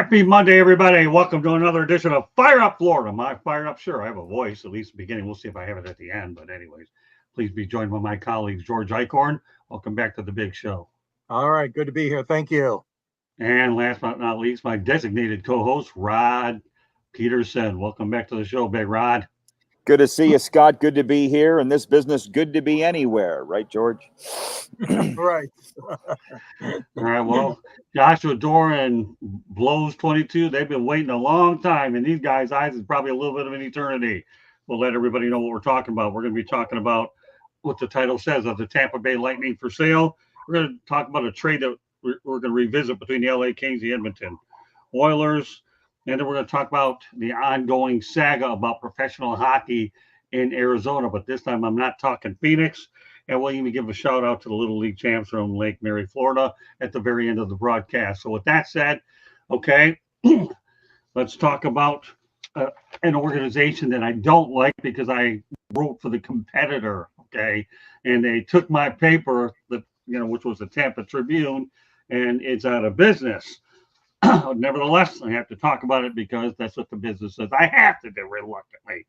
Happy Monday, everybody. Welcome to another edition of Fire Up Florida. My Fire Up, sure, I have a voice, at least at the beginning. We'll see if I have it at the end. But anyways, please be joined by my colleagues, George Eichhorn. Welcome back to the big show. All right, good to be here. Thank you. And last but not least, my designated co-host, Rod Peterson. Welcome back to the show, Big Rod. Good to see you, Scott. Good to be here. In this business, good to be anywhere. Right, George? Right. All right, well, Joshua Dorr and Blows 22, they've been waiting a long time. In these guys' eyes, it's probably a little bit of an eternity. We'll let everybody know what we're talking about. We're going to be talking about what the title says of the Tampa Bay Lightning for sale. We're going to talk about a trade that we're going to revisit between the LA Kings and the Edmonton Oilers. And then we're going to talk about the ongoing saga about professional hockey in Arizona. But this time I'm not talking Phoenix. And we'll even give a shout out to the Little League champs from Lake Mary, Florida at the very end of the broadcast. So with that said, okay, let's talk about an organization that I don't like because I wrote for the competitor, okay? And they took my paper, which was the Tampa Tribune, and it's out of business. Nevertheless, I have to talk about it because that's what the business says. I have to do reluctantly.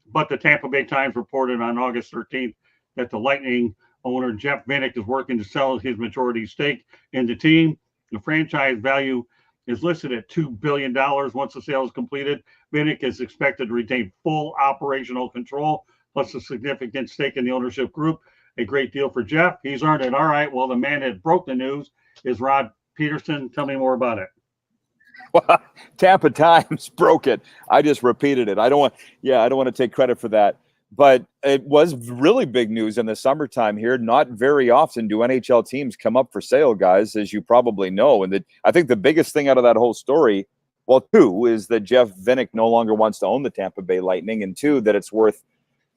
But the Tampa Bay Times reported on August 13th that the Lightning owner, Jeff Vinik, is working to sell his majority stake in the team. The franchise value is listed at $2 billion. Once the sale is completed, Vinik is expected to retain full operational control, plus a significant stake in the ownership group. A great deal for Jeff. He's earned it. All right, well, the man that broke the news is Rod Peterson. Tell me more about it. Well, Tampa Times broke it. I just repeated it. I don't want to take credit for that. But it was really big news in the summertime here. Not very often do NHL teams come up for sale, guys, as you probably know. And I think the biggest thing out of that whole story, well, two, is that Jeff Vinik no longer wants to own the Tampa Bay Lightning, and two, that it's worth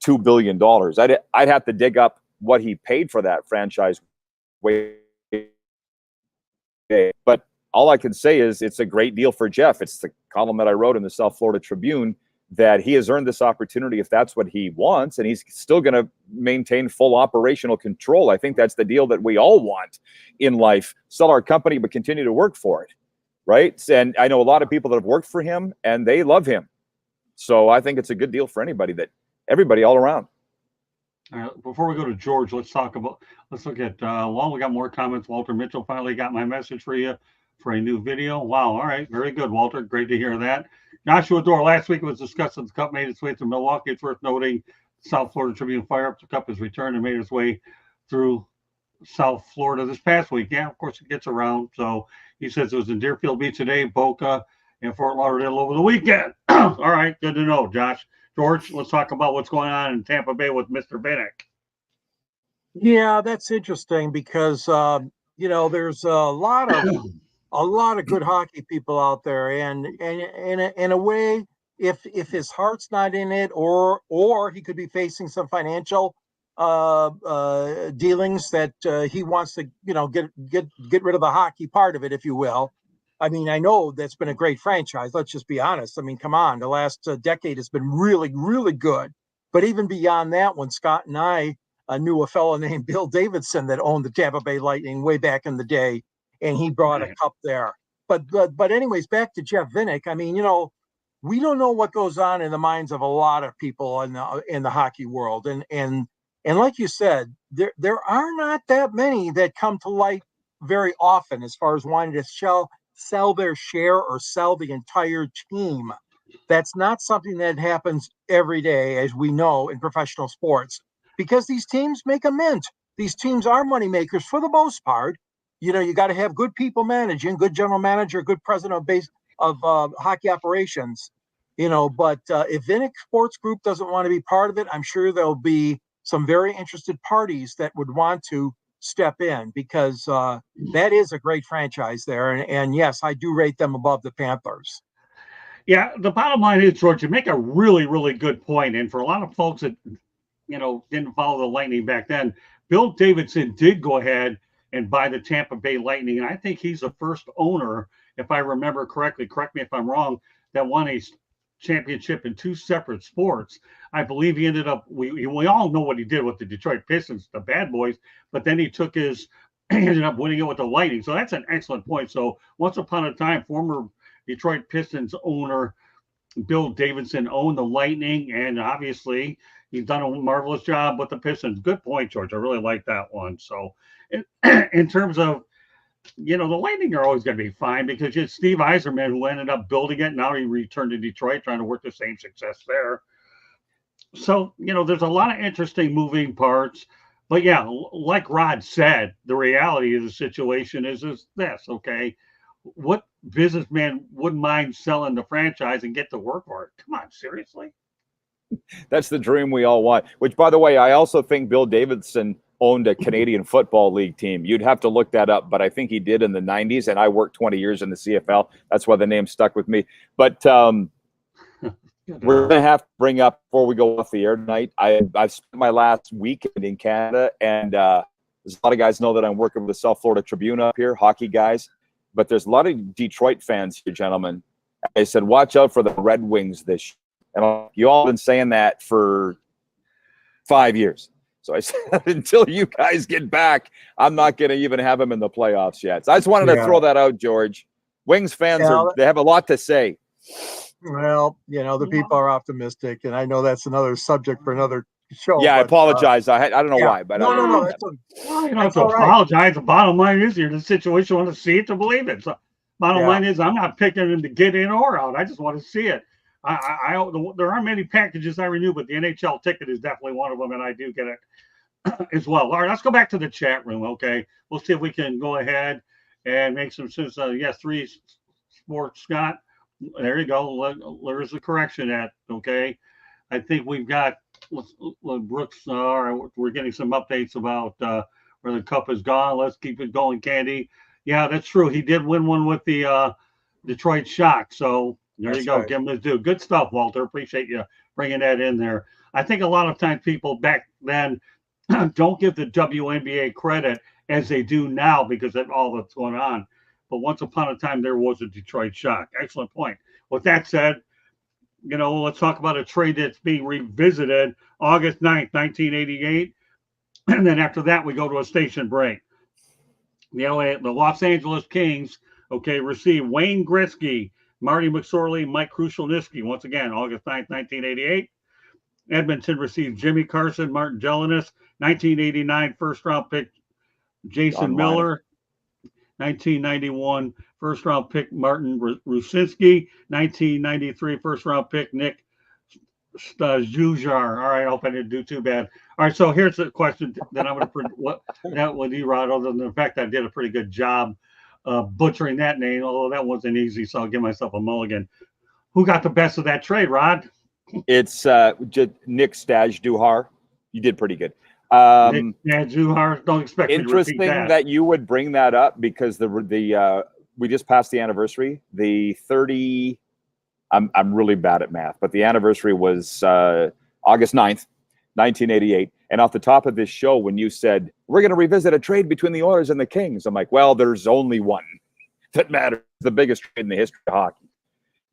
$2 billion. I'd have to dig up what he paid for that franchise. But all I can say is it's a great deal for Jeff. It's the column that I wrote in the South Florida Tribune, that he has earned this opportunity if that's what he wants, and he's still going to maintain full operational control. I think that's the deal that we all want in life. Sell our company, but continue to work for it, right? And I know a lot of people that have worked for him, and they love him. So I think it's a good deal for everybody all around. All right, before we go to George, let's look at, we got more comments. Walter Mitchell finally got my message for you for a new video. Wow. All right. Very good, Walter. Great to hear that. Joshua Dorr, last week it was discussed that the Cup made its way to Milwaukee. It's worth noting South Florida Tribune Fire Up. The Cup has returned and made its way through South Florida this past week. Yeah, of course, it gets around. So he says it was in Deerfield Beach today, Boca, and Fort Lauderdale over the weekend. All right. Good to know, Josh. George, let's talk about what's going on in Tampa Bay with Mr. Vinik. Yeah, that's interesting because, there's a lot of good hockey people out there, and in a way, if his heart's not in it, or he could be facing some financial dealings that he wants to get rid of the hockey part of it, if you will. I mean, I know that's been a great franchise. Let's just be honest. I mean, come on, the last decade has been really, really good. But even beyond that, when Scott and I knew a fellow named Bill Davidson that owned the Tampa Bay Lightning way back in the day, and he brought a cup there. But anyways, back to Jeff Vinik. I mean, we don't know what goes on in the minds of a lot of people in the hockey world, and like you said, there are not that many that come to light very often as far as wanting to sell their share or sell the entire team. That's not something that happens every day, as we know in professional sports, because these teams make a mint. These teams are money makers for the most part. You got to have good people managing, good general manager, good president of hockey operations. But if Vinik Sports Group doesn't want to be part of it, I'm sure there'll be some very interested parties that would want to step in, because that is a great franchise there. And yes, I do rate them above the Panthers. Yeah, the bottom line is, George, you make a really, really good point. And for a lot of folks that, didn't follow the Lightning back then, Bill Davidson did go ahead and buy the Tampa Bay Lightning. And I think he's the first owner, if I remember correctly, correct me if I'm wrong, that won a championship in two separate sports. I believe he ended up, we all know what he did with the Detroit Pistons, the bad boys, but then he ended up winning it with the Lightning. So that's an excellent point. So once upon a time, former Detroit Pistons owner Bill Davidson owned the Lightning, and obviously he's done a marvelous job with the Pistons. Good point, George. I really like that one. So, in terms of, the Lightning are always going to be fine because it's Steve Yzerman who ended up building it. Now he returned to Detroit, trying to work the same success there. So, there's a lot of interesting moving parts. But yeah, like Rod said, the reality of the situation is this, okay? What businessman wouldn't mind selling the franchise and get to work for it? Come on, seriously? That's the dream we all want. Which, by the way, I also think Bill Davidson owned a Canadian Football League team. You'd have to look that up, but I think he did in the 90s, and I worked 20 years in the CFL. That's why the name stuck with me. But we're going to have to bring up, before we go off the air tonight, I've spent my last weekend in Canada, and there's a lot of guys know that I'm working with the South Florida Tribune up here, hockey guys. But there's a lot of Detroit fans here, gentlemen. I said, watch out for the Red Wings this year. And you all been saying that for 5 years. So I said, until you guys get back, I'm not going to even have them in the playoffs yet. So I just wanted to throw that out, George. Wings fans, they have a lot to say. Well, the people are optimistic, and I know that's another subject for another show. Yeah, I apologize. I don't know why, but no. You don't have to apologize. The bottom line is you're in a situation you want to see it to believe it. So bottom line is I'm not picking them to get in or out. I just want to see it. There aren't many packages I renew, but the NHL ticket is definitely one of them, and I do get it as well. All right, let's go back to the chat room. Okay, we'll see if we can go ahead and make some sense. Yes, 3 Sports Scott. There you go. There's the correction at. Okay, I think we've got. Brooks, we're getting some updates about where the cup is gone. Let's keep it going, Candy. Yeah, that's true. He did win one with the Detroit Shock. So there you go. Right. Give him his due. Good stuff, Walter. Appreciate you bringing that in there. I think a lot of times people back then don't give the WNBA credit as they do now because of all that's going on. But once upon a time, there was a Detroit Shock. Excellent point. With that said, let's talk about a trade that's being revisited August 9th, 1988. And then after that, we go to a station break. The Los Angeles Kings, receive Wayne Gretzky, Marty McSorley, Mike Krushelnyski. Once again, August 9th, 1988. Edmonton received Jimmy Carson, Martin Jelinek, 1989 first-round pick Jason Miller, 1991 first-round pick Martin Rusinski, 1993 first-round pick Nick Stujar. All right, I hope I didn't do too bad. All right, so here's the question that I'm going to that with you, Rod, other than the fact I did a pretty good job butchering that name, although that wasn't easy, so I'll give myself a mulligan. Who got the best of that trade, Rod? It's Nick Stujar. You did pretty good. Nick Stujar. Don't expect me to repeat that. Interesting that you would bring that up because the we just passed the anniversary. The 30. I'm really bad at math, but the anniversary was August 9th, 1988. And off the top of this show, when you said, we're going to revisit a trade between the Oilers and the Kings, I'm like, well, there's only one that matters. The biggest trade in the history of hockey.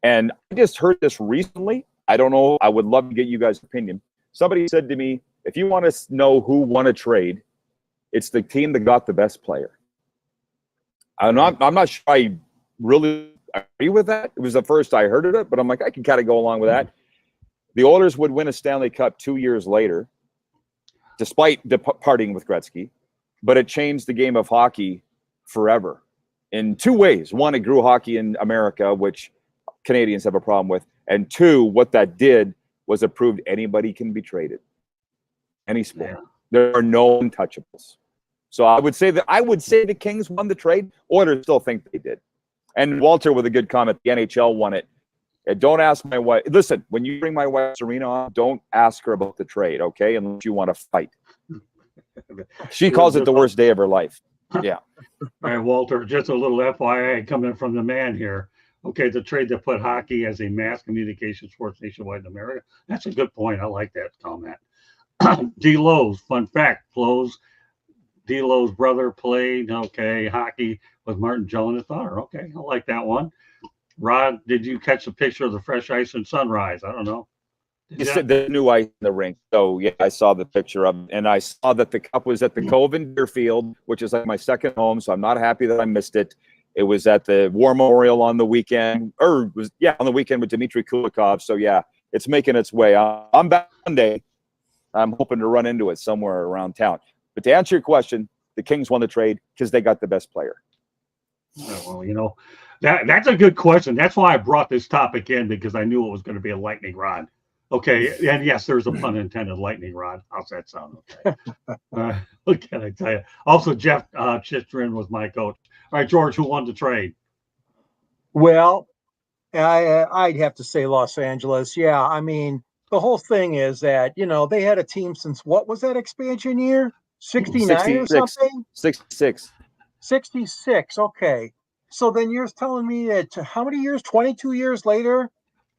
And I just heard this recently. I don't know. I would love to get you guys' opinion. Somebody said to me, if you want to know who won a trade, it's the team that got the best player. I'm not sure I really agree with that. It was the first I heard of it, but I'm like, I can kind of go along with that. The Oilers would win a Stanley Cup 2 years later, despite departing with Gretzky, but it changed the game of hockey forever in two ways. One, it grew hockey in America, which Canadians have a problem with. And two, what that did was it proved anybody can be traded. Any sport. Yeah. There are no untouchables. So I would say the Kings won the trade. Oilers still think they did. And Walter with a good comment, the NHL won it. Don't ask my wife. Listen, when you bring my wife Serena on, don't ask her about the trade, okay? Unless you want to fight. She calls it the worst day of her life. Yeah. All right, Walter, just a little FYI coming from the man here. Okay, the trade that put hockey as a mass communication sports nationwide in America. That's a good point. I like that comment. D. Lowe's, fun fact, D. Lowe's brother played, hockey with Martin Jelinek daughter. Okay, I like that one. Rod, did you catch a picture of the fresh ice and sunrise? I don't know. The new ice in the rink. So, yeah, I saw the picture of it. And I saw that the cup was at the Cove in Deerfield, which is like my second home. So I'm not happy that I missed it. It was at the War Memorial on the weekend, on the weekend with Dmitry Kulikov. So yeah, it's making its way. I'm back Monday. I'm hoping to run into it somewhere around town. But to answer your question, the Kings won the trade because they got the best player. Well, that's a good question. That's why I brought this topic in, because I knew it was going to be a lightning rod. Okay, and yes, there's a pun intended, lightning rod. How's that sound? Okay. What can I tell you? Also, Jeff Chistrin was my coach. All right, George, who won the trade? Well, I'd have to say Los Angeles. Yeah, I mean, the whole thing is that, they had a team since, what was that expansion year? 69 or something? 66. 66. Okay. So then you're telling me that how many years? 22 years later,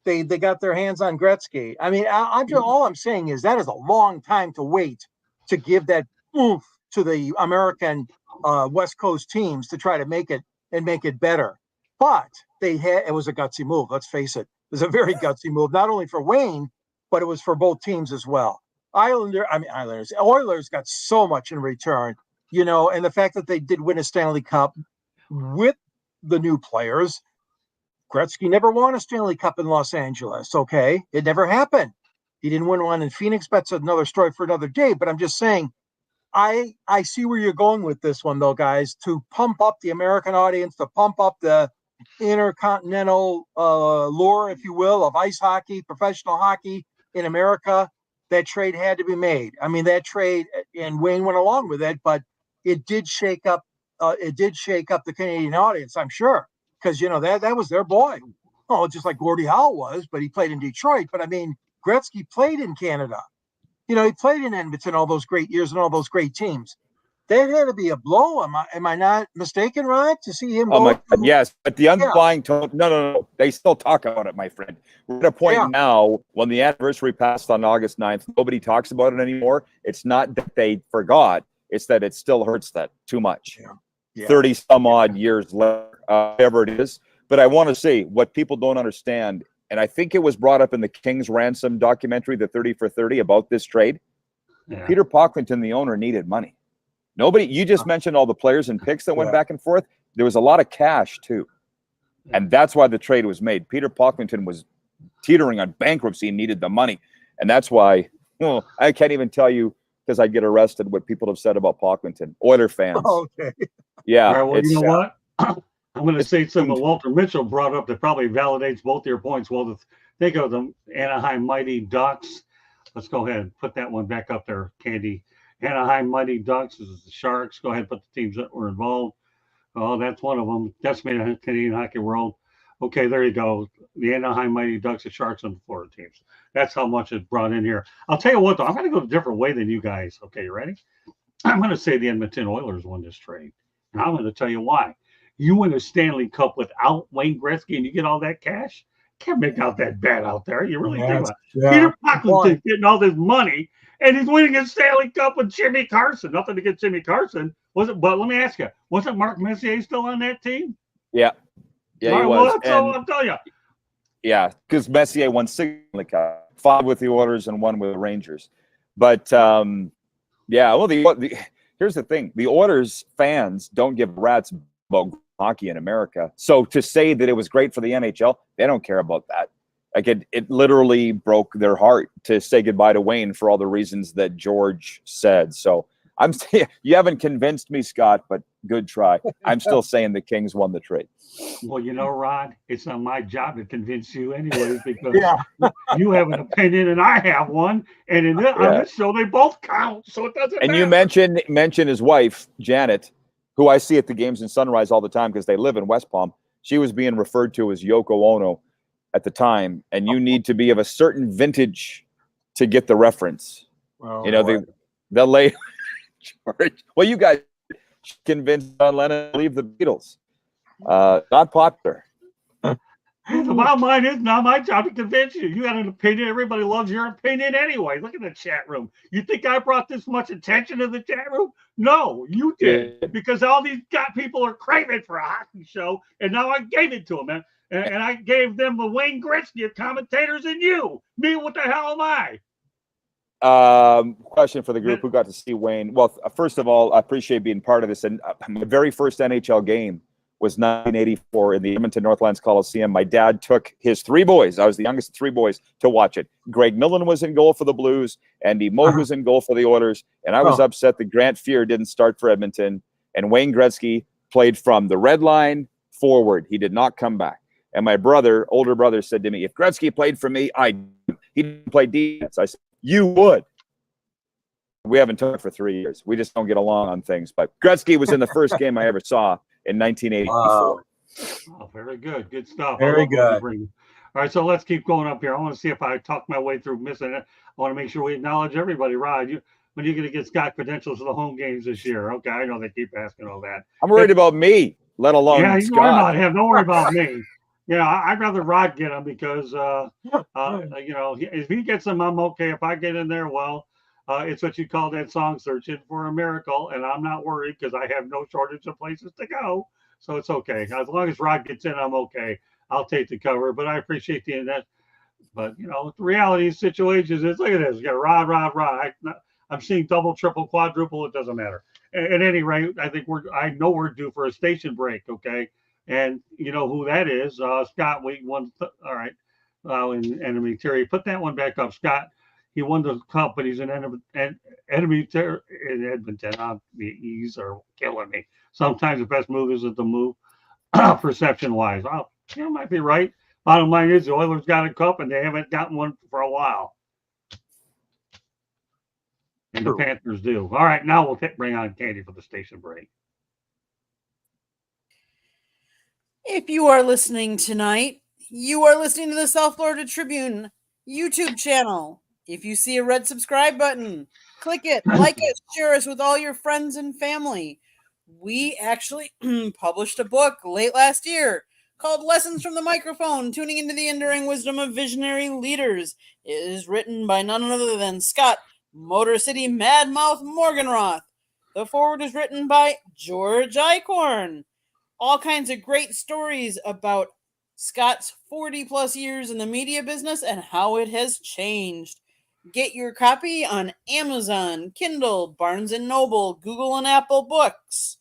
they got their hands on Gretzky. I mean, all I'm saying is that is a long time to wait to give that oomph to the American West Coast teams to try to make it better. But it was a gutsy move. Let's face it. It was a very gutsy move, not only for Wayne, but it was for both teams as well. Oilers got so much in return, and the fact that they did win a Stanley Cup with the new players. Gretzky never won a Stanley Cup in Los Angeles. Okay. It never happened. He didn't win one in Phoenix. That's another story for another day. But I'm just saying, I see where you're going with this one, though, guys, to pump up the American audience, to pump up the intercontinental lure, if you will, of ice hockey, professional hockey in America. That trade had to be made. I mean, that trade, and Wayne went along with it, but it did shake up. The Canadian audience, I'm sure, because that was their boy. Oh, just like Gordie Howe was, but he played in Detroit. But I mean, Gretzky played in Canada. He played in Edmonton all those great years and all those great teams. That had to be a blow. Am I not mistaken, Rod? To see him go? Yes, but the underlying tone. No. They still talk about it, my friend. We're at a point now when the anniversary passed on August 9th. Nobody talks about it anymore. It's not that they forgot. It's that it still hurts that too much. Yeah. 30 some odd years later, whatever it is. But I want to say what people don't understand, and I think it was brought up in the King's Ransom documentary, the 30 for 30, about this trade. Yeah. Peter Pocklington, the owner, needed money. You just mentioned all the players and picks that went back and forth. There was a lot of cash too. And that's why the trade was made. Peter Pocklington was teetering on bankruptcy and needed the money. And that's why, I can't even tell you, because I get arrested, what people have said about Pocklington. Oiler fans. Okay. Yeah. All right, well, you know what? I'm going to say something Walter Mitchell brought up that probably validates both your points. Well, think of the Anaheim Mighty Ducks. Let's go ahead and put that one back up there, Candy. Anaheim Mighty Ducks is the Sharks. Go ahead and put the teams that were involved. Oh, that's one of them. That's made a Canadian hockey world. Okay, there you go. The Anaheim Mighty Ducks, the Sharks, and the Florida teams. That's how much it's brought in here. I'll tell you what, though. I'm going to go a different way than you guys. Okay, you ready? I'm going to say the Edmonton Oilers won this trade. And I'm going to tell you why. You win a Stanley Cup without Wayne Gretzky and you get all that cash? Can't make out that bad out there. You really think about it. Peter Pocklington getting all this money, and he's winning a Stanley Cup with Jimmy Carson. Nothing to get Jimmy Carson. But let me ask you, wasn't Mark Messier still on that team? Yeah. Yeah, he was. Well, I'll tell you. Yeah, because Messier won 6 Stanley Cup, 5 with the Oilers and 1 with the Rangers. But, here's the thing. The Oilers fans don't give rats about hockey in America. So to say that it was great for the NHL, they don't care about that. Like it literally broke their heart to say goodbye to Wayne for all the reasons that George said. So you haven't convinced me, Scott, but good try. I'm still saying the Kings won the trade. Well, Rod, it's not my job to convince you anyways, because you have an opinion and I have one. And on this show, they both count. So it doesn't matter. And you mentioned his wife, Janet, who I see at the games in Sunrise all the time because they live in West Palm. She was being referred to as Yoko Ono at the time, and you need to be of a certain vintage to get the reference. Oh, the late George. Well, you guys convinced John Lennon to leave the Beatles. Not popular. The bottom line is not my job to convince you. You got an opinion. Everybody loves your opinion anyway. Look at the chat room. You think I brought this much attention to the chat room? No, you did. Because all these people are craving for a hockey show, and now I gave it to them. And I gave them the Wayne Gretzky of commentators and you. Me, what the hell am I? Question for the group who got to see Wayne. Well, first of all, I appreciate being part of this. And my very first NHL game was 1984 in the Edmonton Northlands Coliseum. My dad took his 3 boys. I was the youngest of 3 boys to watch it. Greg Millen was in goal for the Blues. Andy Moog was in goal for the Oilers. And I was upset that Grant Fuhr didn't start for Edmonton. And Wayne Gretzky played from the red line forward. He did not come back. And my brother, older brother, said to me, if Gretzky played for me, he didn't play defense. I said, you would. We haven't talked for 3 years. We just don't get along on things. But Gretzky was in the first game I ever saw in 1984. Oh, very good. Good stuff. Very good. All right, so let's keep going up here. I want to see if I talk my way through missing it. I want to make sure we acknowledge everybody. Rod, when are you going to get Scott credentials for the home games this year? Okay, I know they keep asking all that. I'm worried about me, let alone Scott. Scott. Worry about him. Don't worry about me. I'd rather Rod get him because, if he gets them, I'm okay. If I get in there, well, it's what you call that song, searching for a miracle, and I'm not worried because I have no shortage of places to go, so it's okay. As long as Rod gets in, I'm okay. I'll take the cover, but I appreciate the internet. But the reality of situations is, look at this. You got Rod. I'm seeing double, triple, quadruple. It doesn't matter. At any rate, I know we're due for a station break. Okay, and you know who that is? Scott. We won. All right. Enemy Terry, put that one back up, Scott. He won the cup, but he's an enemy in Edmonton. The E's are killing me. Sometimes the best move isn't the move, perception-wise. Might be right. Bottom line is the Oilers got a cup, and they haven't gotten one for a while. And the Panthers do. All right, now we'll bring on Candy for the station break. If you are listening tonight, you are listening to the South Florida Tribune YouTube channel. If you see a red subscribe button, click it, like it, share us with all your friends and family. We actually published a book late last year called Lessons from the Microphone, Tuning into the Enduring Wisdom of Visionary Leaders. It is written by none other than Scott Motor City Madmouth Morganroth. The foreword is written by George Eichhorn. All kinds of great stories about Scott's 40-plus years in the media business and how it has changed. Get your copy on Amazon, Kindle, Barnes & Noble, Google and Apple Books.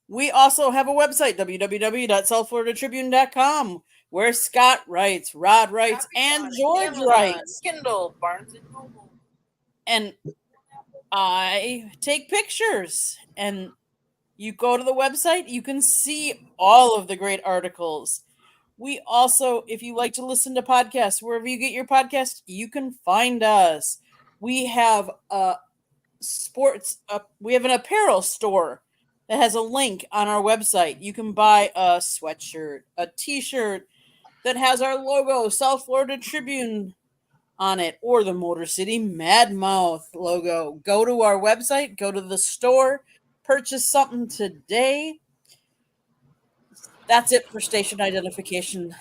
We also have a website, www.southfloridatribune.com, where Scott writes, Rod writes, and George writes. Kindle, Barnes & Noble. And I take pictures. And you go to the website, you can see all of the great articles. We also, if you like to listen to podcasts, wherever you get your podcast, you can find us. We have we have an apparel store that has a link on our website. You can buy a sweatshirt, a t-shirt that has our logo, South Florida Tribune, on it, or the Motor City Madmouth logo. Go to our website, go to the store, purchase something today. That's it for station identification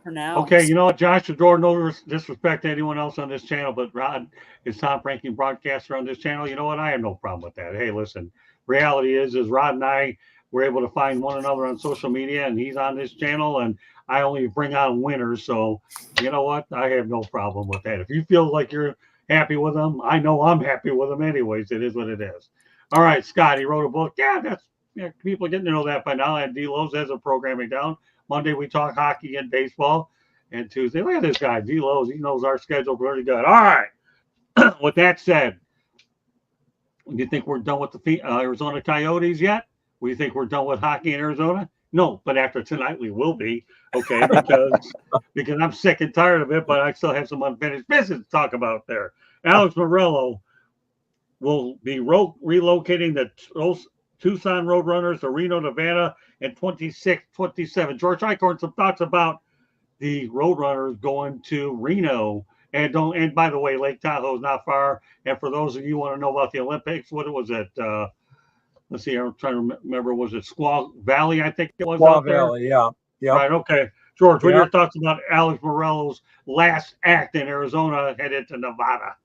for now. Okay, you know what, Josh Adore, no disrespect to anyone else on this channel, but Rod is top-ranking broadcaster on this channel. You know what? I have no problem with that. Hey, listen, reality is Rod and I were able to find one another on social media, and he's on this channel, and I only bring on winners. So, you know what? I have no problem with that. If you feel like you're happy with them, I know I'm happy with them anyways. It is what it is. All right, Scott, he wrote a book. People are getting to know that by now. And D. Lowe's has a programming down. Monday, we talk hockey and baseball. And Tuesday, look at this guy, D. Lowe's. He knows our schedule pretty good. All right. With that said, do you think we're done with the Arizona Coyotes yet? Do you think we're done with hockey in Arizona? No, but after tonight, we will be. Okay, because I'm sick and tired of it, but I still have some unfinished business to talk about there. Alex Meruelo will be relocating the Tucson Roadrunners to Reno, Nevada in 26-27. George Eichhorn, some thoughts about the Roadrunners going to Reno. And by the way, Lake Tahoe is not far. And for those of you who want to know about the Olympics, what was it? Let's see, I'm trying to remember. Was it Squaw Valley? I think it was Squaw out there. Valley, yeah. Right, okay. George, what are your thoughts about Alex Meruelo's last act in Arizona headed to Nevada?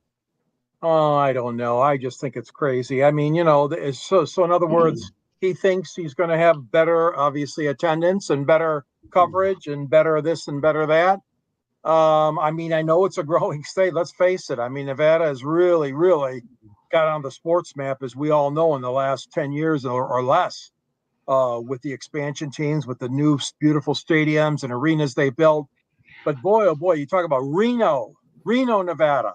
Oh, I don't know. I just think it's crazy. I mean, so in other words, he thinks he's going to have better, obviously, attendance and better coverage and better this and better that. I mean, I know it's a growing state. Let's face it. I mean, Nevada has really, really got on the sports map, as we all know, in the last 10 years or less. with the expansion teams, with the new beautiful stadiums and arenas they built. But boy, oh boy, you talk about Reno, Nevada.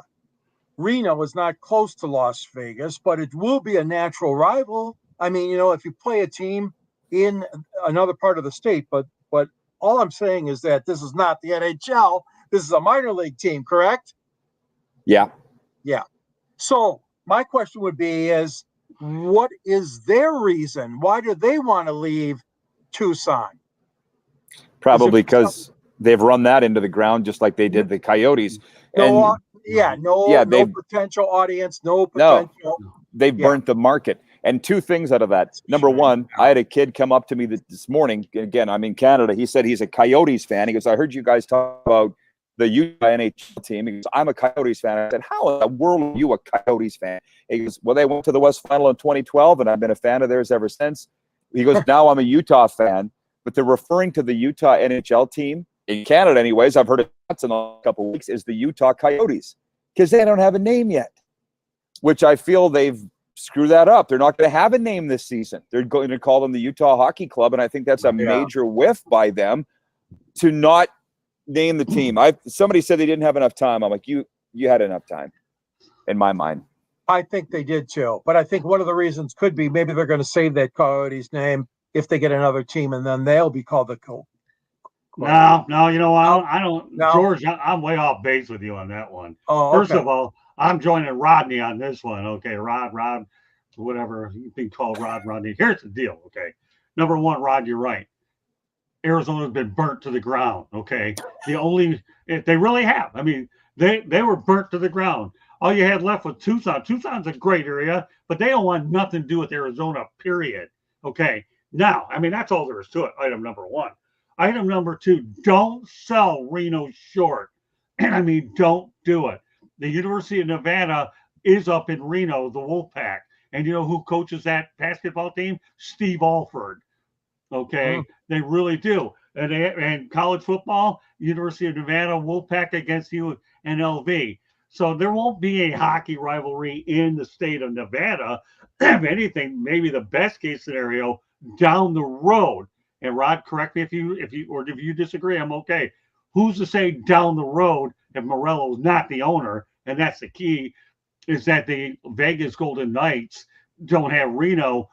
Reno is not close to Las Vegas, but it will be a natural rival. I mean, if you play a team in another part of the state, but all I'm saying is that this is not the NHL. This is a minor league team, correct? Yeah. Yeah. So my question would be is, what is their reason? Why do they want to leave Tucson? Probably because they've run that into the ground just like they did the Coyotes. No, And no potential audience, no potential. No, they've burnt the market. And two things out of that. Number one, I had a kid come up to me this morning. Again, I'm in Canada. He said he's a Coyotes fan. He goes, I heard you guys talk about the Utah NHL team. He goes, I'm a Coyotes fan. I said, how in the world are you a Coyotes fan? He goes, well, they went to the West Final in 2012, and I've been a fan of theirs ever since. He goes, now I'm a Utah fan. But they're referring to the Utah NHL team, in Canada anyways, I've heard it in a couple of weeks, is the Utah Coyotes, because they don't have a name yet, which I feel they've screwed that up. They're not going to have a name this season. They're going to call them the Utah Hockey Club, and I think that's a major whiff by them to not name the team. Somebody said they didn't have enough time. I'm like, you had enough time, in my mind. I think they did too, but I think one of the reasons could be maybe they're going to save that Coyotes name if they get another team, and then they'll be called the Coyotes. No, I don't. No. George, I'm way off base with you on that one. Oh, First of all, I'm joining Rodney on this one. Okay, Rod, whatever you think called Rodney. Here's the deal. Okay, number one, Rod, you're right. Arizona's been burnt to the ground. Okay, if they really have. I mean, they were burnt to the ground. All you had left was Tucson. Tucson's a great area, but they don't want nothing to do with Arizona. Period. Okay. Now, I mean, that's all there is to it. Item number one. Item number two, don't sell Reno short. And I mean, don't do it. The University of Nevada is up in Reno, the Wolfpack. And you know who coaches that basketball team? Steve Alford. Okay. They really do. And college football, University of Nevada, Wolfpack against UNLV. So there won't be a hockey rivalry in the state of Nevada. If anything, maybe the best case scenario down the road. And Rod, correct me if you disagree, I'm okay. Who's to say down the road if Meruelo is not the owner? And that's the key, is that the Vegas Golden Knights don't have Reno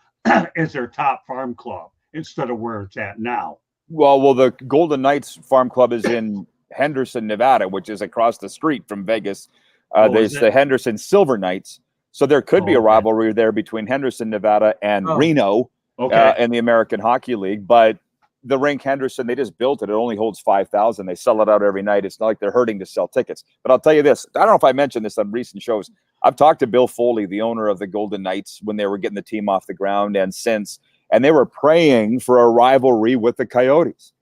as their top farm club instead of where it's at now. Well, the Golden Knights farm club is in Henderson, Nevada, which is across the street from Vegas. There's the Henderson Silver Knights. So there could be a rivalry there between Henderson, Nevada and Reno. In the American Hockey League, but the rink Henderson, they just built it. It only holds 5,000. They sell it out every night. It's not like they're hurting to sell tickets. But I'll tell you this. I don't know if I mentioned this on recent shows. I've talked to Bill Foley, the owner of the Golden Knights, when they were getting the team off the ground and since, and they were praying for a rivalry with the Coyotes.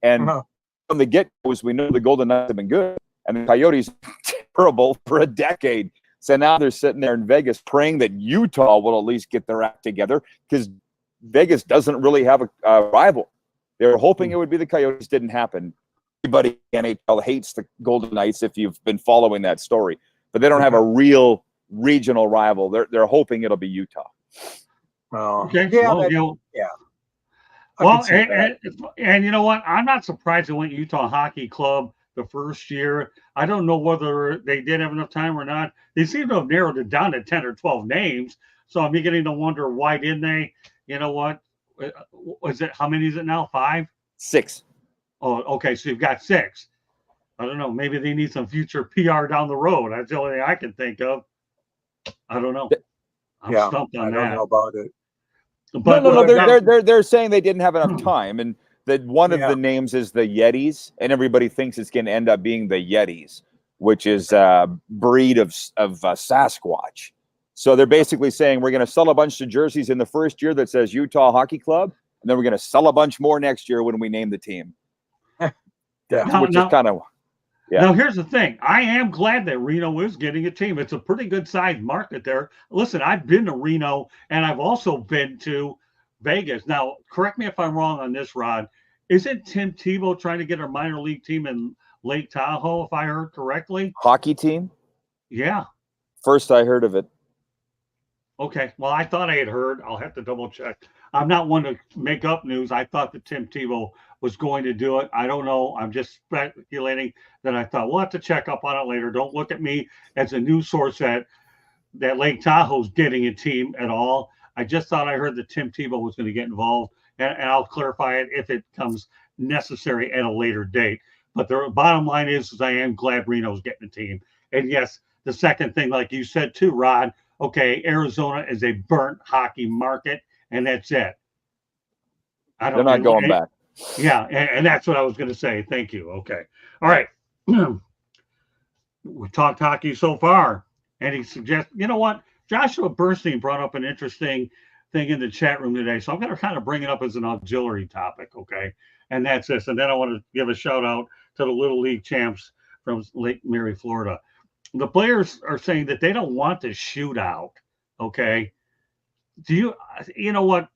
And from the get-go, we know the Golden Knights have been good, and the Coyotes terrible for a decade. So now they're sitting there in Vegas praying that Utah will at least get their act together, because Vegas doesn't really have a rival. They were hoping it would be the Coyotes. Didn't happen. Everybody in NHL hates the Golden Knights if you've been following that story, but they don't have a real regional rival. They're hoping it'll be Utah. Okay. Well, Well, and you know what? I'm not surprised it went Utah Hockey Club the first year. I don't know whether they did have enough time or not. They seem to have narrowed it down to 10 or 12 names. So I'm beginning to wonder, why didn't they? You know what? Was it, how many is it now? 5? 6. Oh, okay. So you've got 6. I don't know. Maybe they need some future PR down the road. That's the only thing I can think of. I don't know. I'm stumped on that. I don't know about it. But no. They're saying they didn't have enough time, and that one of the names is the Yetis, and everybody thinks it's going to end up being the Yetis, which is a breed of Sasquatch. So they're basically saying we're going to sell a bunch of jerseys in the first year that says Utah Hockey Club, and then we're going to sell a bunch more next year when we name the team. Which is kind of Now, here's the thing. I am glad that Reno is getting a team. It's a pretty good sized market there. Listen, I've been to Reno, and I've also been to Vegas. Now, correct me if I'm wrong on this, Rod. Isn't Tim Tebow trying to get a minor league team in Lake Tahoe, if I heard correctly? Hockey team? Yeah. First I heard of it. Okay. Well, I thought I had heard. I'll have to double check I'm not one to make up news. I thought that Tim Tebow was going to do it. I don't know. I'm just speculating that I thought we'll have to check up on it later. Don't look at me as a news source that Lake Tahoe's getting a team at all. I just thought I heard that Tim Tebow was going to get involved, and I'll clarify it if it becomes necessary at a later date. But the bottom line is I am glad Reno's getting a team. And yes, the second thing, like you said too, Rod, okay, Arizona is a burnt hockey market, and that's it. They're not going back. Yeah, and that's what I was going to say. Thank you. Okay. All right. We talked hockey so far. And he suggests, you know what? Joshua Bernstein brought up an interesting thing in the chat room today. So I'm going to kind of bring it up as an auxiliary topic. Okay. And that's this. And then I want to give a shout out to the Little League champs from Lake Mary, Florida. The players are saying that they don't want the shootout. Okay. You know what,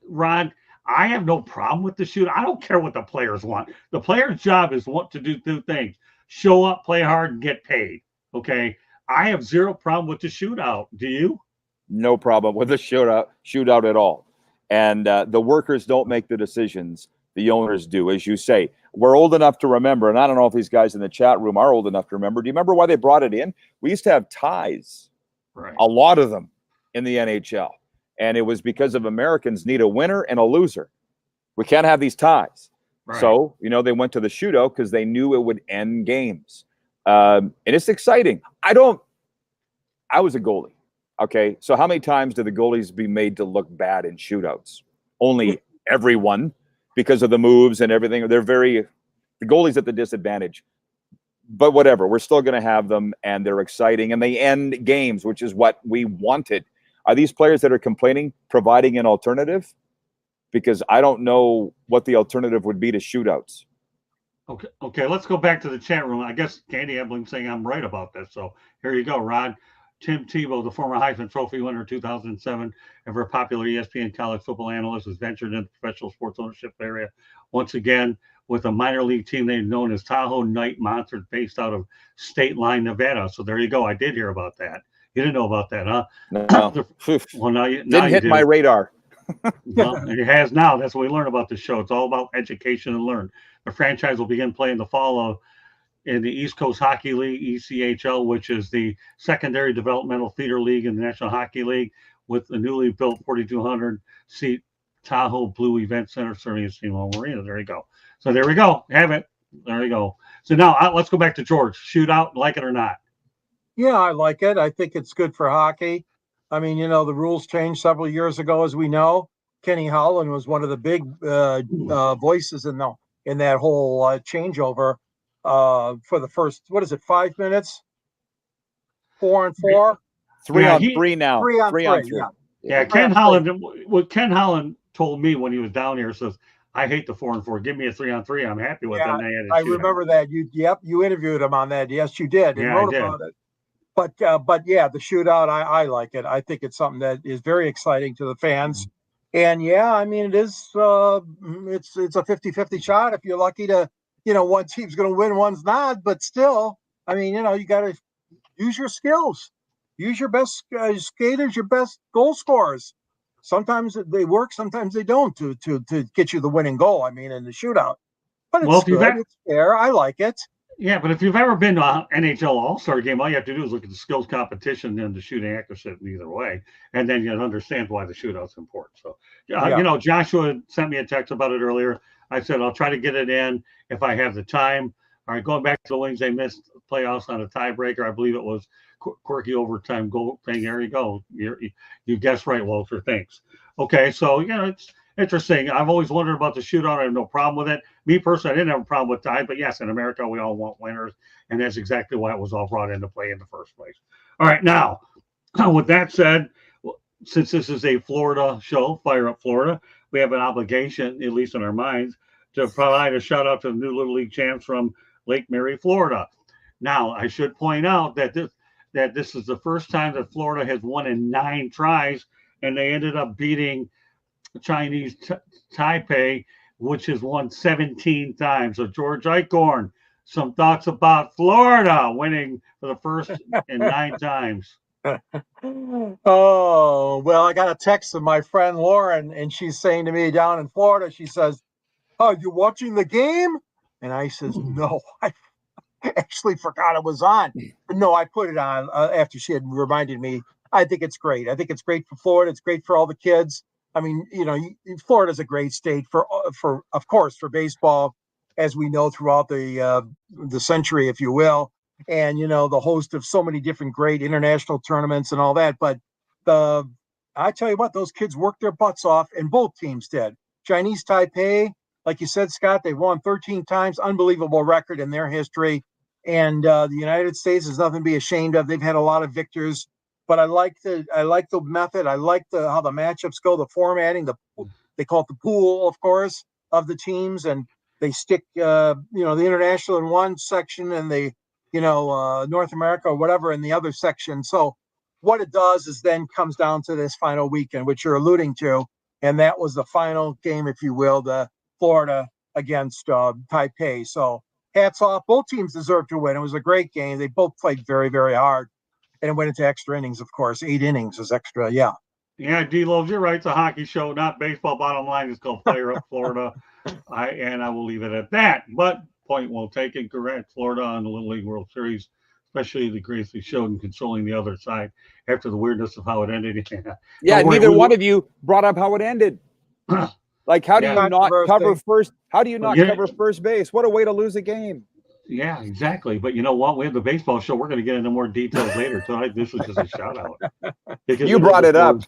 Rod? I have no problem with the shootout. I don't care what the players want. The player's job is to do two things: show up, play hard, and get paid. Okay. I have zero problem with the shootout. Do you? No problem with the shootout at all. And the workers don't make the decisions. The owners do, as you say. We're old enough to remember, and I don't know if these guys in the chat room are old enough to remember. Do you remember why they brought it in? We used to have ties, right? A lot of them in the NHL. And it was because of Americans need a winner and a loser. We can't have these ties. Right. So, they went to the shootout because they knew it would end games. And it's exciting. I was a goalie. Okay. So how many times do the goalies be made to look bad in shootouts? Only everyone, because of the moves and everything. The goalie's at the disadvantage. But whatever, we're still going to have them, and they're exciting, and they end games, which is what we wanted. Are these players that are complaining providing an alternative? Because I don't know what the alternative would be to shootouts. Okay. Let's go back to the chat room. I guess Candy Ebling saying I'm right about this. So here you go, Rod. Tim Tebow, the former Heisman Trophy winner 2007, and very popular ESPN college football analyst, has ventured into the professional sports ownership area once again with a minor league team they known as Tahoe Night Monsters, based out of State Line, Nevada. So there you go. I did hear about that. You didn't know about that, huh? No. Well, now you didn't hit my radar. Well, it has now. That's what we learn about the show. It's all about education and learn. The franchise will begin playing the fall in the East Coast Hockey League, ECHL, which is the secondary developmental feeder league in the National Hockey League, with the newly built 4,200-seat Tahoe Blue Event Center serving as Steamboat Marina. There you go. So there we go. Have it. There you go. So now let's go back to George. Shootout, like it or not? Yeah, I like it. I think it's good for hockey. I mean, the rules changed several years ago, as we know. Kenny Holland was one of the big voices in that whole changeover for the first, 5 minutes? 4 on 4? 3 on 3 now. 3 on 3. Yeah. Ken Holland, what Ken Holland told me when he was down here says, I hate the 4 on 4. Give me a 3 on 3. I'm happy with them. I remember that. You interviewed him on that. Yes, you did. And wrote about it. But yeah, the shootout, I like it. I think it's something that is very exciting to the fans. And yeah, I mean, it is, it's a 50-50 shot. If you're lucky to, one team's going to win, one's not, but still, I mean, you got to use your skills, use your best skaters, your best goal scorers. Sometimes they work, sometimes they don't to get you the winning goal. I mean, in the shootout, but it's good. It's fair. I like it. Yeah, but if you've ever been to an NHL All-Star game, all you have to do is look at the skills competition and the shooting accuracy either way, and then you understand why the shootout's important. So, Joshua sent me a text about it earlier. I said, I'll try to get it in if I have the time. All right, going back to the Wings, they missed playoffs on a tiebreaker. I believe it was quirky overtime goal thing. There you go. You guessed right, Walter. Thanks. Okay, so, it's interesting. I've always wondered about the shootout. I have no problem with it. Me personally, I didn't have a problem with ties, but yes, in America, we all want winners, and that's exactly why it was all brought into play in the first place. All right, now, with that said, since this is a Florida show, Fire Up Florida, we have an obligation, at least in our minds, to provide a shout out to the new Little League champs from Lake Mary, Florida. Now, I should point out that this is the first time that Florida has won in 9 tries, and they ended up beating Chinese Taipei, which has won 17 times. So George Eichhorn, some thoughts about Florida winning for the first in 9 times. Oh, well, I got a text of my friend Lauren, and she's saying to me down in Florida, she says, "Oh, you watching the game?" And I says, "No, I actually forgot it was on." But no, I put it on after she had reminded me. I think it's great. I think it's great for Florida. It's great for all the kids. I mean, Florida's a great state for of course for baseball, as we know throughout the century, if you will, and the host of so many different great international tournaments and all that. But the I tell you what, those kids worked their butts off, and both teams did. Chinese Taipei, like you said, Scott, they won 13 times, unbelievable record in their history. And the United States is nothing to be ashamed of. They've had a lot of victors, but I like the method. I like how the matchups go, the formatting. They call it the pool, of course, of the teams, and they stick the international in one section and the North America or whatever in the other section. So what it does is then comes down to this final weekend, which you're alluding to, and that was the final game, if you will, the Florida against Taipei. So hats off. Both teams deserved to win. It was a great game. They both played very, very hard. And it went into extra innings, of course. 8 innings is extra. Yeah. Yeah, D-Loves, you're right. It's a hockey show, not baseball. Bottom line is called Fire Up Florida. I will leave it at that. But point well taken. Correct. Florida on the Little League World Series, especially the grace they showed in controlling the other side after the weirdness of how it ended. Yeah, neither one of you brought up how it ended. Like, how do you not cover first? How do you not cover first base? What a way to lose a game. Yeah, exactly. But you know what? We have the baseball show. We're going to get into more details later tonight. This was just a shout out. You brought it up.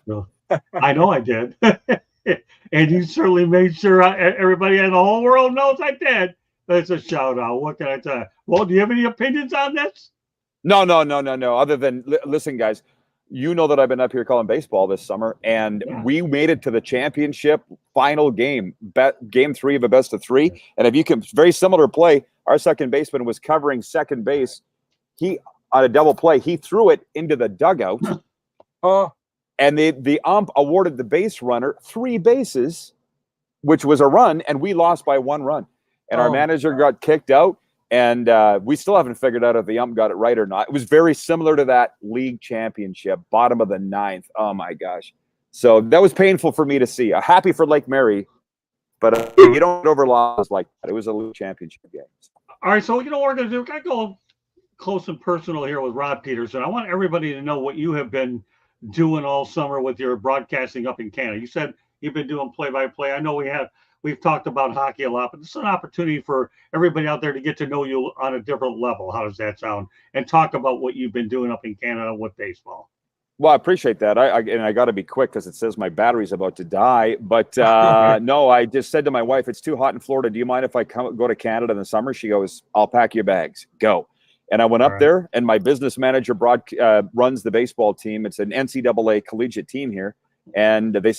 I know I did. And you certainly made sure everybody in the whole world knows I did. That's a shout out. What can I tell you? Well, do you have any opinions on this? No. Other than, listen, guys, you know that I've been up here calling baseball this summer, and we made it to the championship final game, game 3 of a best of 3. And if you can, very similar play, our second baseman was covering second base. He, on a double play, he threw it into the dugout. And the ump awarded the base runner 3 bases, which was a run, and we lost by 1 run. And our manager got kicked out. And we still haven't figured out if the ump got it right or not. It was very similar to that league championship, bottom of the 9th. Oh, my gosh. So that was painful for me to see. Happy for Lake Mary, but you don't over losses like that. It was a league championship game. All right, so you know what we're going to do? We're going to go close and personal here with Rod Peterson. I want everybody to know what you have been doing all summer with your broadcasting up in Canada. You said you've been doing play-by-play. I know we've talked about hockey a lot, but this is an opportunity for everybody out there to get to know you on a different level. How does that sound? And talk about what you've been doing up in Canada with baseball. Well, I appreciate that. I got to be quick because it says my battery's about to die. But no, I just said to my wife, it's too hot in Florida. Do you mind if I go to Canada in the summer? She goes, I'll pack your bags. Go. And I went up there, and my business manager runs the baseball team. It's an NCAA collegiate team here. And he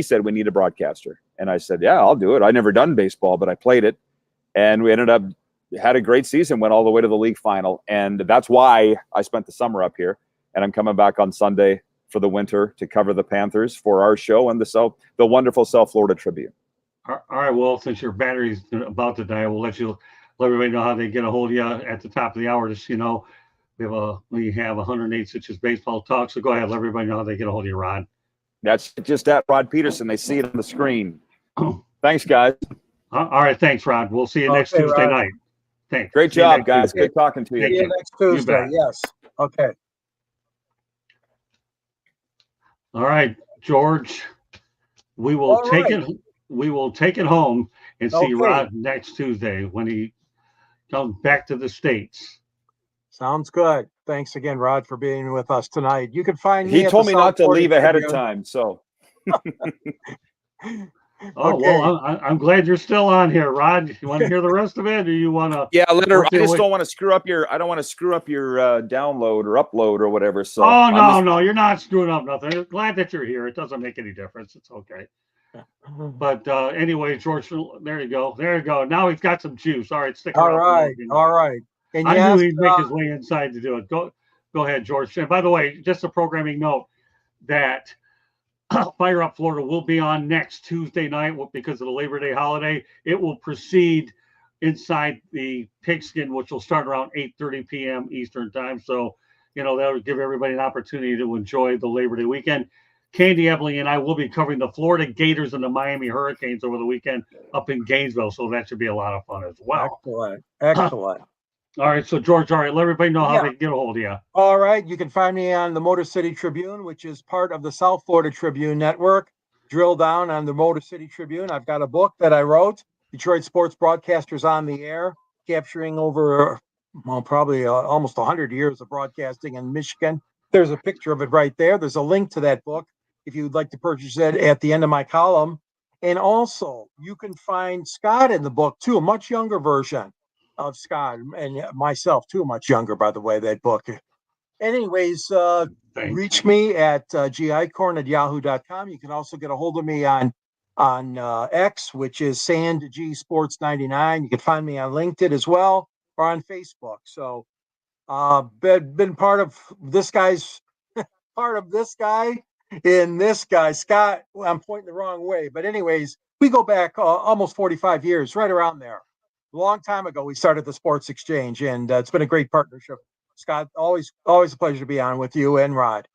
said, we need a broadcaster. And I said, yeah, I'll do it. I never done baseball, but I played it. And we had a great season, went all the way to the league final. And that's why I spent the summer up here. And I'm coming back on Sunday for the winter to cover the Panthers for our show and the wonderful South Florida Tribune. All right. Well, since your battery's about to die, we'll let everybody know how they get a hold of you at the top of the hour. Just, we have 108 Stitches Baseball Talk. So go ahead, let everybody know how they get a hold of you, Rod. That's just at Rod Peterson. They see it on the screen. Thanks, guys. All right. Thanks, Rod. We'll see you next Tuesday night. Thanks. Great job, guys. Good talking to you. See you next Tuesday. Yes. Okay. All right, George. We will take it home and see Rod next Tuesday when he comes back to the States. Sounds good. Thanks again, Rod, for being with us tonight. You can find me. He told me not to leave ahead of time, so. Well, I'm glad you're still on here, Rod. You want to hear the rest of it, or you want to? Yeah, later. I just don't want to screw up your. I don't want to screw up your download or upload or whatever. So. Oh no, you're not screwing up nothing. I'm glad that you're here. It doesn't make any difference. It's okay. But anyway, George, there you go. Now he's got some juice. All right, stick around. All right. And I knew he'd make his way inside to do it. Go ahead, George. And by the way, just a programming note that Fire Up Florida will be on next Tuesday night because of the Labor Day holiday. It will proceed inside the pigskin, which will start around 8:30 p.m. Eastern time. So that'll give everybody an opportunity to enjoy the Labor Day weekend. Candy, Emily, and I will be covering the Florida Gators and the Miami Hurricanes over the weekend up in Gainesville, so that should be a lot of fun as well. Excellent. All right, so George, all right, let everybody know how Yeah. they can get a hold of you. All right. You can find me on the Motor City Tribune, which is part of the South Florida Tribune Network. Drill down on the Motor City Tribune. I've got a book that I wrote, Detroit Sports Broadcasters on the Air, capturing over, probably almost 100 years of broadcasting in Michigan. There's a picture of it right there. There's a link to that book if you'd like to purchase it at the end of my column. And also, you can find Scott in the book, too, a much younger version of Scott, and myself, too, much younger, by the way, that book. Anyways, reach me at gicorn@yahoo.com. You can also get a hold of me on X, which is SandG Sports 99. You can find me on LinkedIn as well, or on Facebook. So been part of this guy's in this guy, Scott. I'm pointing the wrong way, but anyways, we go back almost 45 years, right around there. A long time ago, we started the Sports Exchange, and it's been a great partnership. Scott, always a pleasure to be on with you and Rod.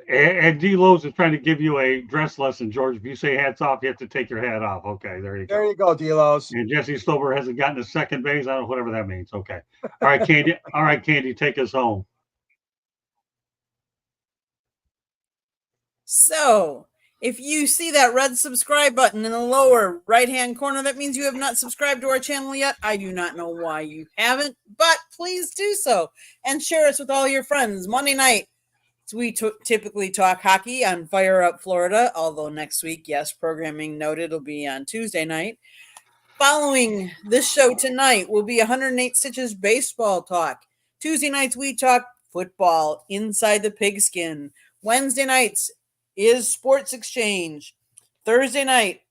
And D. Lowe's is trying to give you a dress lesson, George. If you say hats off, you have to take your hat off. Okay, there you go. There you go, D. Lowe's. And Jesse Stover hasn't gotten to second base. I don't know, whatever that means. Okay. All right, Candy. All right, Candy, take us home. So, if you see that red subscribe button in the lower right-hand corner, that means you have not subscribed to our channel yet. I do not know why you haven't, but please do so. And share us with all your friends. Monday night, we typically talk hockey on Fire Up Florida, although next week, yes, programming noted, will be on Tuesday night. Following this show tonight will be 108 Stitches baseball talk. Tuesday nights, we talk football inside the pigskin. Wednesday nights is Sports Exchange. Thursday night,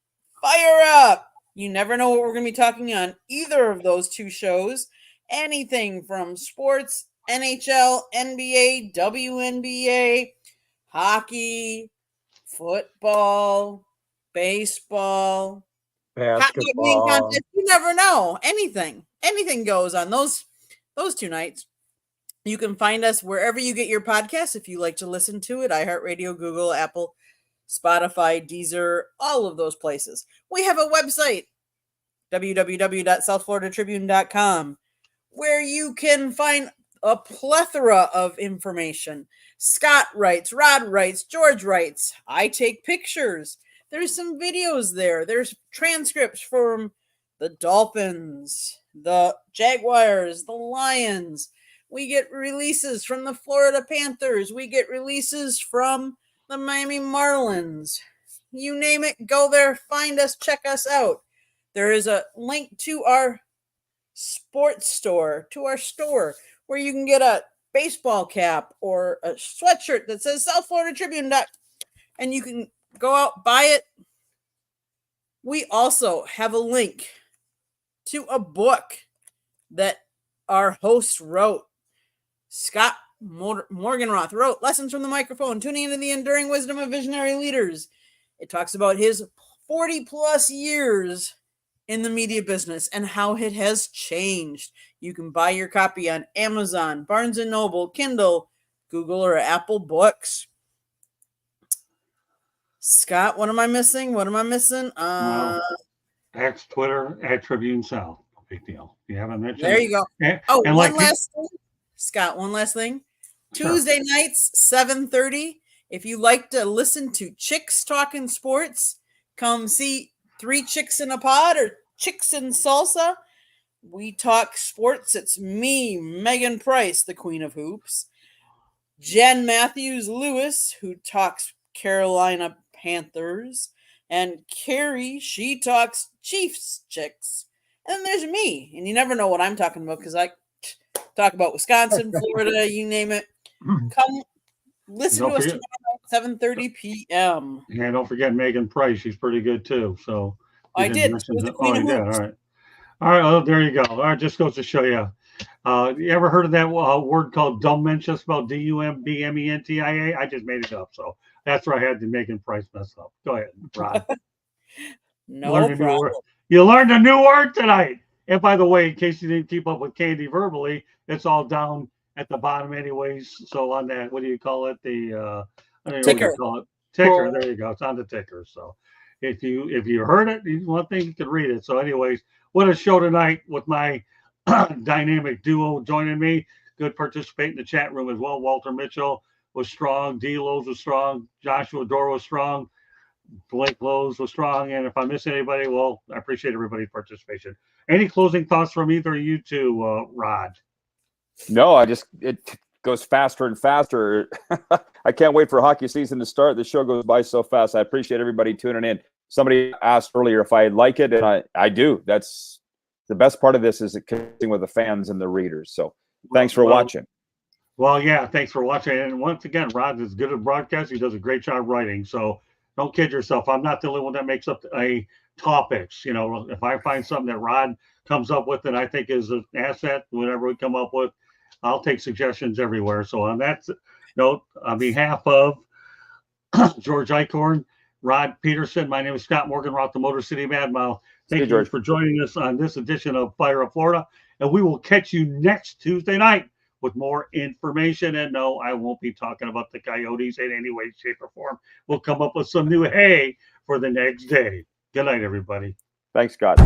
Fire Up. You never know what we're going to be talking on either of those two shows. Anything from sports, NHL, NBA, WNBA, hockey, football, baseball, basketball. contest. You never know. Anything goes on those 2 nights. You can find us wherever you get your podcasts if you like to listen to it. iHeartRadio, Google, Apple, Spotify, Deezer, all of those places. We have a website, www.southfloridatribune.com, where you can find a plethora of information. Scott writes, Rod writes, George writes. I take pictures. There's some videos there. There's transcripts from the Dolphins, the Jaguars, the Lions. We get releases from the Florida Panthers. We get releases from the Miami Marlins. You name it, go there, find us, check us out. There is a link to our sports store, to our store, where you can get a baseball cap or a sweatshirt that says South Florida Tribune, and you can go out, buy it. We also have a link to a book that our host wrote. Scott Morganroth wrote Lessons from the Microphone, Tuning into the Enduring Wisdom of Visionary Leaders. It talks about his 40 plus years in the media business and how it has changed. You can buy your copy on Amazon, Barnes & Noble, Kindle, Google, or Apple Books. Scott, what am I missing? X, Twitter, at Tribune South. No big deal. You haven't mentioned There you go. And one last thing. Scott, one last thing. Sure. Tuesday nights, 7:30. If you like to listen to chicks talking sports, come see Three Chicks in a Pod or Chicks in Salsa. We talk sports. It's me, Megan Price, the Queen of Hoops, Jen Matthews Lewis, who talks Carolina Panthers, and Carrie, she talks Chiefs chicks. And then there's me, and you never know what I'm talking about because I talk about Wisconsin, Florida, you name it. Come listen to us tomorrow at 7:30 p.m. Yeah, don't forget Megan Price. She's pretty good too. So I did. The Queen of Hoops. All right. Well, there you go. All right, just goes to show you. You ever heard of that word called dumbmentia, spelled D-U-M-B-M-E-N-T-I-A? I just made it up. So that's where I had the Megan Price mess up. Go ahead, Rod. No problem. You learned a new word tonight. And by the way, in case you didn't keep up with Candy verbally, it's all down at the bottom, anyways. So on that, what do you call it? The I don't know Ticker. what you call it. Ticker. There you go. It's on the ticker. So if you heard it, one thing you can read it. So, anyways, what a show tonight with my dynamic duo joining me. Good participate in the chat room as well. Walter Mitchell was strong. D. Lowe's was strong. Joshua Dore was strong. Blake Lowe's was strong. And if I miss anybody, well, I appreciate everybody's participation. Any closing thoughts from either of you two, Rod? No, it goes faster and faster. I can't wait for hockey season to start. The show goes by so fast. I appreciate everybody tuning in. Somebody asked earlier if I like it, and I do. That's the best part of this, is connecting with the fans and the readers. So thanks for watching. Well, yeah, thanks for watching. And once again, Rod is good at broadcast. He does a great job writing. So don't kid yourself. I'm not the only one that makes up topics. You know, if I find something that Rod comes up with that I think is an asset, whatever we come up with, I'll take suggestions everywhere. So on that note, on behalf of George Eichhorn, Rod Peterson, my name is Scott Morgan, Roth the Motor City Mad Mouth. Thank you for joining us on this edition of Fire of Florida. And we will catch you next Tuesday night with more information. And no, I won't be talking about the Coyotes in any way, shape, or form. We'll come up with some new hay for the next day. Good night, everybody. Thanks, Scott.